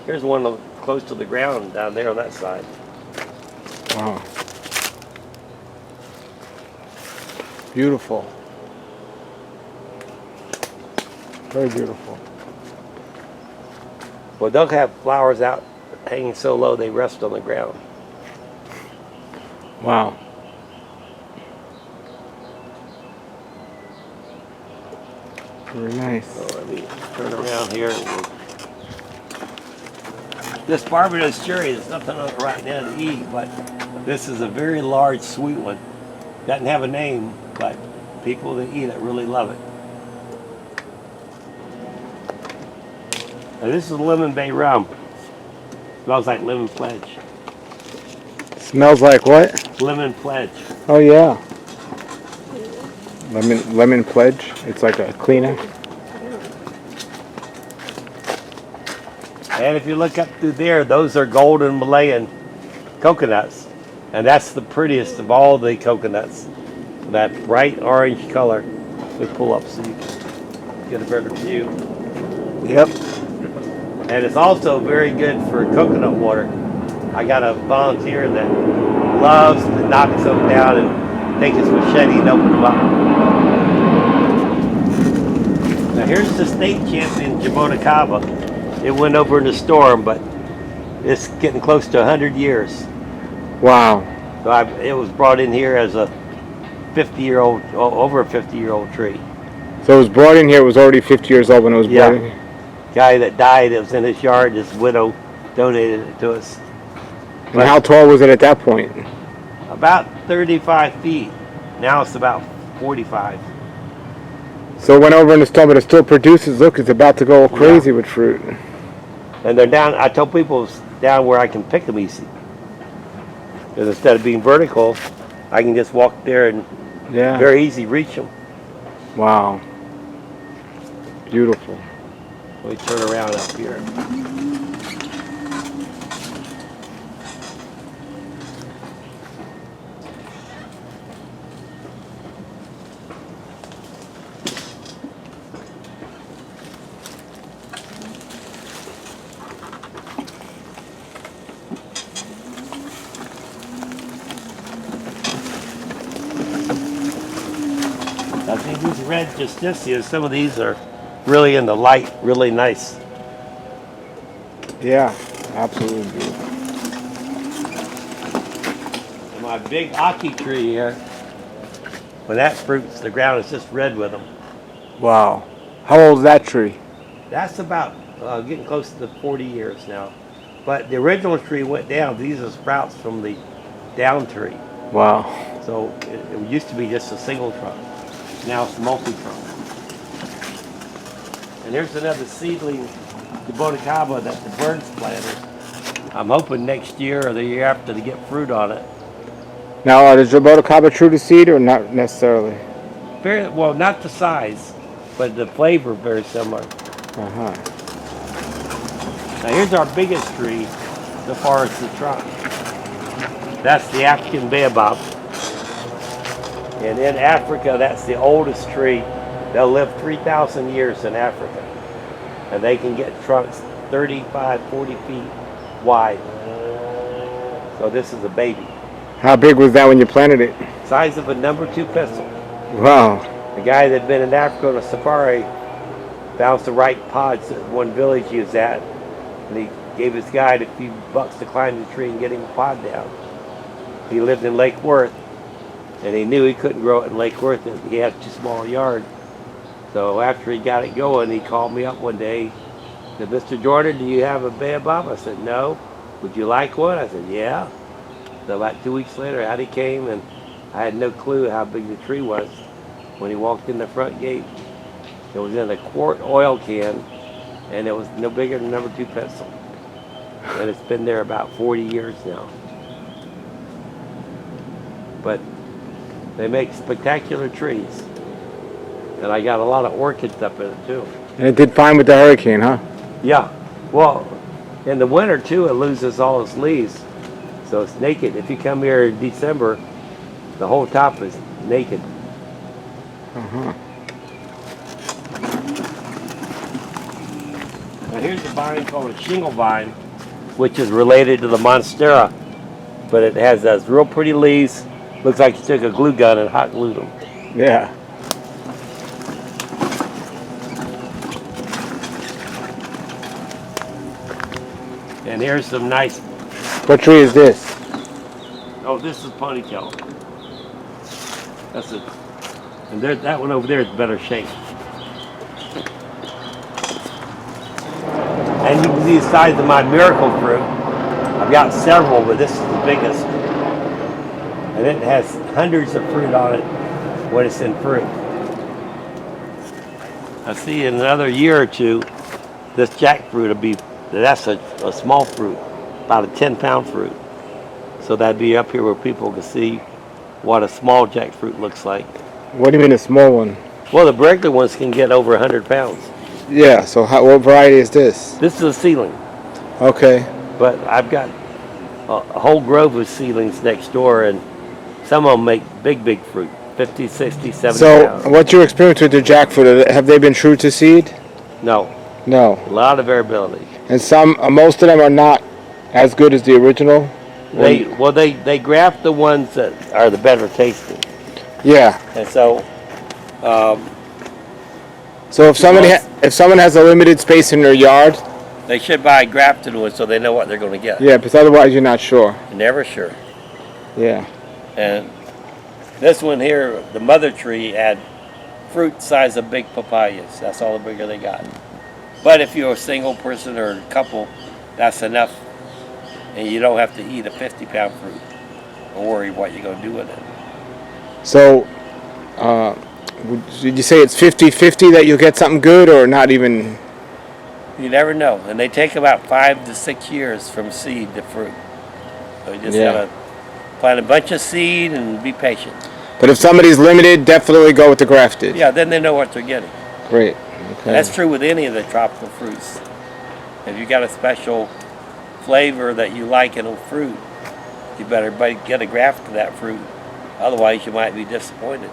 S2: Here's one close to the ground down there on that side.
S1: Wow. Beautiful. Very beautiful.
S2: Well, they'll have flowers out hanging so low they rest on the ground.
S1: Wow. Very nice.
S2: So let me turn around here. This Barbados cherry is nothing on it right now to eat, but this is a very large sweet one. Doesn't have a name, but people that eat it really love it. Now this is lemon Bay Rum. Smells like lemon pledge.
S1: Smells like what?
S2: Lemon pledge.
S1: Oh yeah. Lemon pledge. It's like a cleaner.
S2: And if you look up through there, those are golden Malayan coconuts. And that's the prettiest of all the coconuts. That bright orange color. We pull up so you can get a better view.
S1: Yep.
S2: And it's also very good for coconut water. I got a volunteer that loves to knock some down and take his machete and open them up. Now here's the state champion Jaboticaba. It went over in the storm, but it's getting close to 100 years.
S1: Wow.
S2: So it was brought in here as a 50-year-old, over a 50-year-old tree.
S1: So it was brought in here. It was already 50 years old when it was brought in here.
S2: Guy that died, it was in his yard. His widow donated it to us.
S1: And how tall was it at that point?
S2: About 35 feet. Now it's about 45.
S1: So it went over in the storm, but it still produces. Look, it's about to go crazy with fruit.
S2: And they're down. I tell people it's down where I can pick them easy. Because instead of being vertical, I can just walk there and very easy reach them.
S1: Wow. Beautiful.
S2: Let me turn around up here. I think these red Justicias, some of these are really in the light, really nice.
S1: Yeah, absolutely beautiful.
S2: And my big Aki tree here, when that fruits, the ground is just red with them.
S1: Wow. How old is that tree?
S2: That's about getting close to 40 years now. But the original tree went down. These are sprouts from the down tree.
S1: Wow.
S2: So it used to be just a single trunk. Now it's multi-trunk. And there's another seedling, Jaboticaba, that the birds planted. I'm hoping next year or the year after to get fruit on it.
S1: Now, are the Jaboticaba true to seed or not necessarily?
S2: Very well, not the size, but the flavor very similar.
S1: Uh-huh.
S2: Now here's our biggest tree, so far as the trunk. That's the African baobab. And in Africa, that's the oldest tree. They'll live 3,000 years in Africa. And they can get trunks 35, 40 feet wide. So this is a baby.
S1: How big was that when you planted it?
S2: Size of a number 2 pistol.
S1: Wow.
S2: The guy that'd been in Africa on a safari found the right pods at one village he was at. And he gave his guide a few bucks to climb the tree and get him a pod down. He lived in Lake Worth. And he knew he couldn't grow it in Lake Worth. He had too small a yard. So after he got it going, he called me up one day. He said, Mr. Joyner, do you have a baobab? I said, no. Would you like one? I said, yeah. So about 2 weeks later, out he came, and I had no clue how big the tree was. When he walked in the front gate, it was in a quart oil can, and it was no bigger than number 2 pencil. And it's been there about 40 years now. But they make spectacular trees. And I got a lot of orchids up in it too.
S1: And it did fine with the hurricane, huh?
S2: Yeah. Well, in the winter too, it loses all its leaves. So it's naked. If you come here in December, the whole top is naked.
S1: Uh-huh.
S2: Now here's a vine called a Shingle Vine, which is related to the Monstera. But it has those real pretty leaves. Looks like you took a glue gun and hot glued them.
S1: Yeah.
S2: And here's some nice.
S1: What tree is this?
S2: Oh, this is ponytail. That's it. And there, that one over there is better shape. And you can see the size of my miracle fruit. I've got several, but this is the biggest. And it has hundreds of fruit on it when it's in fruit. I see in another year or two, this jackfruit will be, that's a small fruit, about a 10-pound fruit. So that'd be up here where people can see what a small jackfruit looks like.
S1: What do you mean a small one?
S2: Well, the regular ones can get over 100 pounds.
S1: Yeah, so what variety is this?
S2: This is a seedling.
S1: Okay.
S2: But I've got a whole grove of seedlings next door, and some of them make big fruit, 50, 60, 70 pounds.
S1: So what's your experience with the jackfruit? Have they been true to seed?
S2: No.
S1: No.
S2: A lot of variability.
S1: And most of them are not as good as the original?
S2: They graft the ones that are the better tasting.
S1: Yeah.
S2: And so
S1: if someone has a limited space in their yard,
S2: they should buy grafted ones so they know what they're going to get.
S1: Yeah, because otherwise you're not sure.
S2: You're never sure.
S1: Yeah.
S2: And this one here, the mother tree, had fruit size of big papayas. That's all the bigger they got. But if you're a single person or a couple, that's enough. And you don't have to eat a 50-pound fruit or worry what you're going to do with it.
S1: So, did you say it's 50-50 that you'll get something good, or not even?
S2: You never know. And they take about 5 to 6 years from seed to fruit. So you just got to plant a bunch of seed and be patient.
S1: But if somebody's limited, definitely go with the grafted.
S2: Yeah, then they know what they're getting.
S1: Great. Okay.
S2: That's true with any of the tropical fruits. If you got a special flavor that you like in a fruit, you better get a graft of that fruit. Otherwise, you might be disappointed.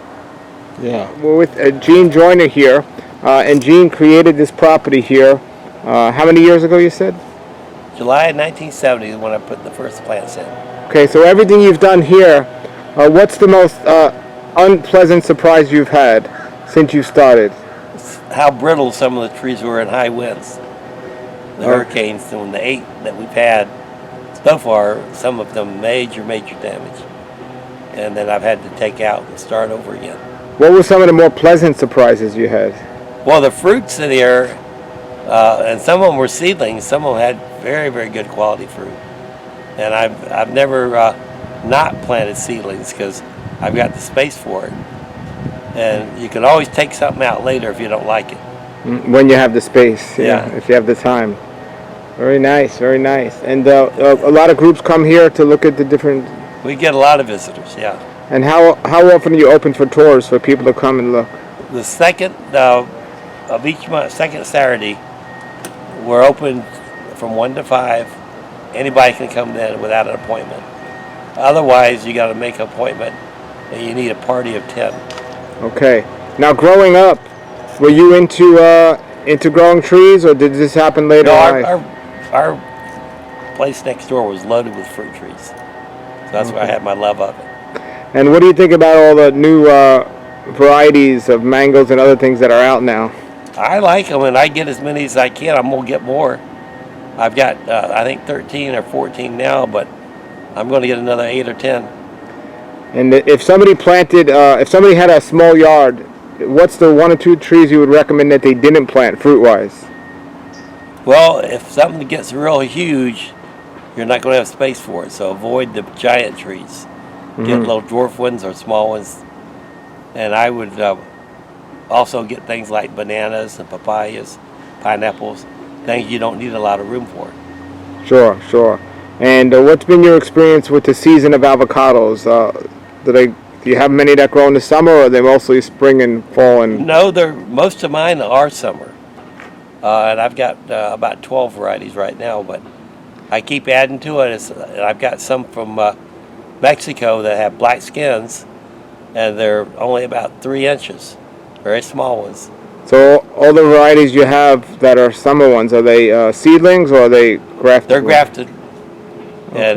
S1: Yeah. We're with Gene Joyner here, and Gene created this property here. How many years ago, you said?
S2: July 1970 is when I put the first plants in.
S1: Okay, so everything you've done here, what's the most unpleasant surprise you've had since you started?
S2: How brittle some of the trees were in high winds. The hurricanes, and the 8 that we've had so far, some of them major damage. And then I've had to take out and start over again. What
S1: were some of the more pleasant surprises you had?
S2: Well, the fruits in here, and some of them were seedlings, some of them had very good quality fruit. And I've never not planted seedlings because I've got the space for it. And you can always take something out later if you don't like it.
S1: When you have the space, if you have the time. Very nice, very nice. And a lot of groups come here to look at the different...
S2: We get a lot of visitors, yeah.
S1: And how often are you open for tours for people to come and look?
S2: The second of each month, second Saturday, we're open from 1 to 5. Anybody can come in without an appointment. Otherwise, you got to make an appointment, and you need a party of 10.
S1: Okay. Now, growing up, were you into growing trees, or did this happen later in life?
S2: Our place next door was loaded with fruit trees. So that's where I had my love of it.
S1: And what do you think about all the new varieties of mangoes and other things that are out now?
S2: I like them, and I get as many as I can. I'm going to get more. I've got, I think, 13 or 14 now, but I'm going to get another 8 or 10.
S1: And if somebody had a small yard, what's the 1 or 2 trees you would recommend that they didn't plant fruit-wise?
S2: Well, if something gets real huge, you're not going to have space for it, so avoid the giant trees. Get little dwarf ones or small ones. And I would also get things like bananas and papayas, pineapples, things you don't need a lot of room for.
S1: Sure. And what's been your experience with the season of avocados? Do you have many that grow in the summer, or are they mostly spring and fall?
S2: No, most of mine are summer. And I've got about 12 varieties right now, but I keep adding to it. I've got some from Mexico that have black skins, and they're only about 3 inches, very small ones.
S1: So all the varieties you have that are summer ones, are they seedlings, or are they grafted?
S2: They're grafted. Okay.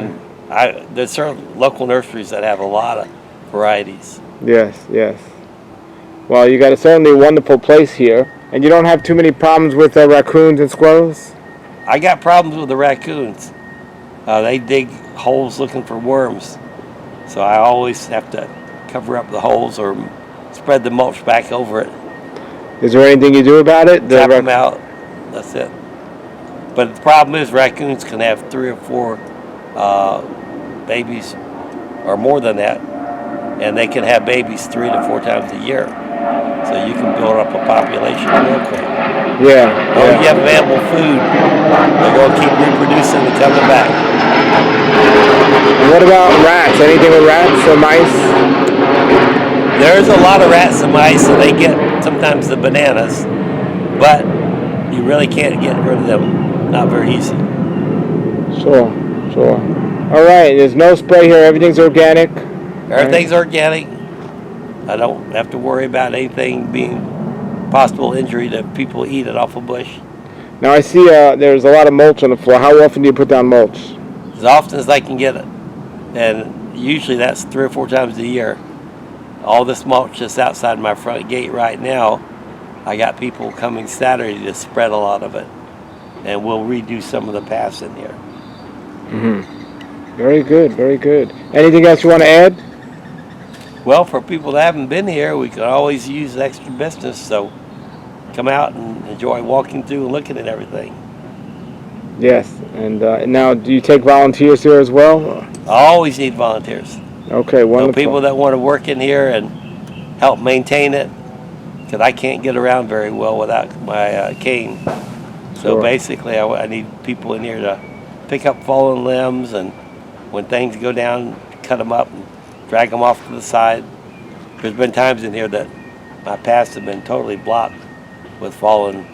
S2: And there's certain local nurseries that have a lot of varieties.
S1: Yes. Well, you got a certainly wonderful place here, and you don't have too many problems with raccoons and squirrels?
S2: I got problems with the raccoons. They dig holes looking for worms, so I always have to cover up the holes or spread the mulch back over it.
S1: Is there anything you do about it?
S2: Tap them out. That's it. But the problem is raccoons can have 3 or 4 babies, or more than that, and they can have babies 3 to 4 times a year. So you can build up a population real quick.
S1: Yeah.
S2: As long as you have available food, they're going to keep reproducing and coming back.
S1: And what about rats? Anything with rats or mice?
S2: There's a lot of rats and mice, and they get sometimes the bananas, but you really can't get rid of them. Not very easy.
S1: Sure. All right, there's no spray here. Everything's organic.
S2: Everything's organic. I don't have to worry about anything being possible injury to people eat it off a bush.
S1: Now I see there's a lot of mulch on the floor. How often do you put down mulch?
S2: As often as I can get it. And usually that's 3 or 4 times a year. All this mulch just outside my front gate right now, I got people coming Saturday to spread a lot of it. And we'll redo some of the paths in here.
S1: Very good, very good. Anything else you want to add?
S2: Well, for people that haven't been here, we can always use extra business, so come out and enjoy walking through and looking at everything.
S1: Yes, and now do you take volunteers here as well?
S2: I always need volunteers.
S1: Okay, wonderful.
S2: So people that want to work in here and help maintain it, because I can't get around very well without my cane. So basically I need people in here to pick up fallen limbs, and when things go down, cut them up and drag them off to the side. There's been times in here that my paths have been totally blocked with fallen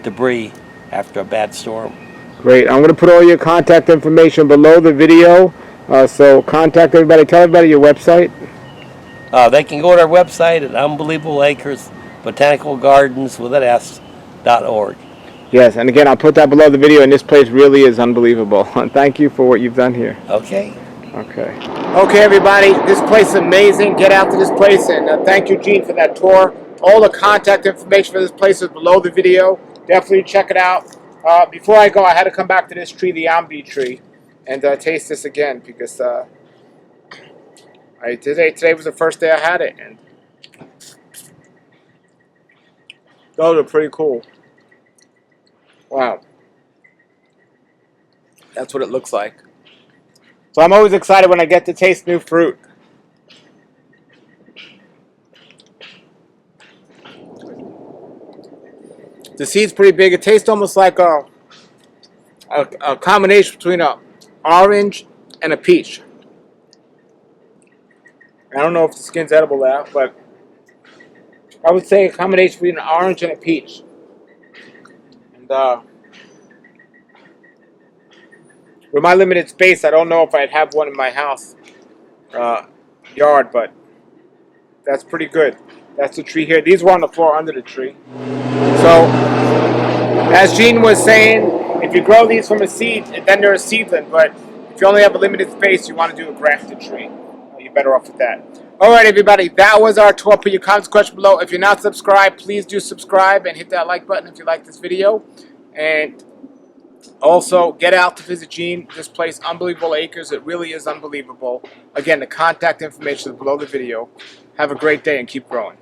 S2: debris after a bad storm.
S1: Great. I'm going to put all your contact information below the video. So contact everybody. Tell everybody your website.
S2: They can go to our website at Unbelievable Acres Botanical Gardens with an S.org.
S1: Yes, and again, I'll put that below the video, and this place really is unbelievable. Thank you for what you've done here.
S2: Okay.
S1: Okay, everybody, this place is amazing. Get out to this place, and thank you, Gene, for that tour. All the contact information for this place is below the video. Definitely check it out. Before I go, I had to come back to this tree, the Ambi tree, and taste this again, because today was the first day I had it, and those are pretty cool. Wow. That's what it looks like. So I'm always excited when I get to taste new fruit. The seed's pretty big. It tastes almost like a combination between an orange and a peach. I don't know if the skin's edible now, but I would say a combination between an orange and a peach. And with my limited space, I don't know if I'd have one in my house yard, but that's pretty good. That's the tree here. These were on the floor under the tree. So, as Gene was saying, if you grow these from a seed, then they're a seedling. But if you only have a limited space, you want to do a grafted tree. You're better off with that. All right, everybody. That was our tour. Put your comments, questions below. If you're not subscribed, please do subscribe and hit that like button if you like this video. And also, get out to visit Gene. This place, Unbelievable Acres. It really is unbelievable. Again, the contact information is below the video. Have a great day and keep growing.